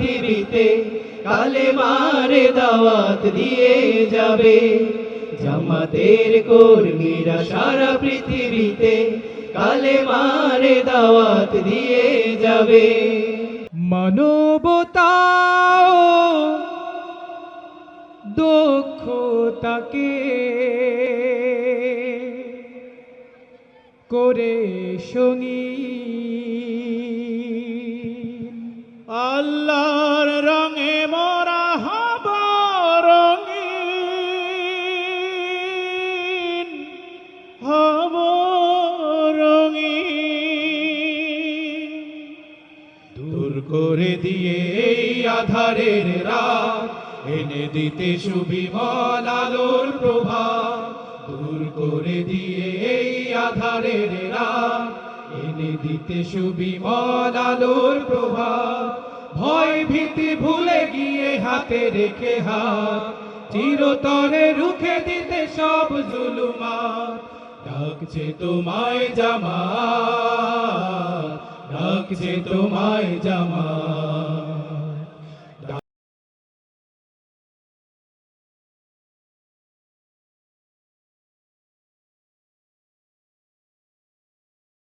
পৃথিবীতে কালেমার দাওয়াত দিয়ে যাবে। জামাতের কর্মীরা সারা পৃথিবীতে কালেমার দাওয়াত দিয়ে যাবে। মানবতা দক্ষতাকে করে সঙ্গী আল্লাহর রঙে মোরা হব রঙিন, হব রঙিন। দূর করে দিয়ে এই আধারের রাত, এনে দিতে সুবিমল আলোর প্রভাত। দূর করে দিয়ে এই আধারের রাত, এনে দিতে সুবিমল আলোর প্রভাত। ভয় ভীতি ভুলে গিয়ে হাতে রেখে হাত, চিরতরে রুখে দিতে সব জুলুমাত। ডাকছে তোমায় জামাত, ডাকছে তোমায় জামাত।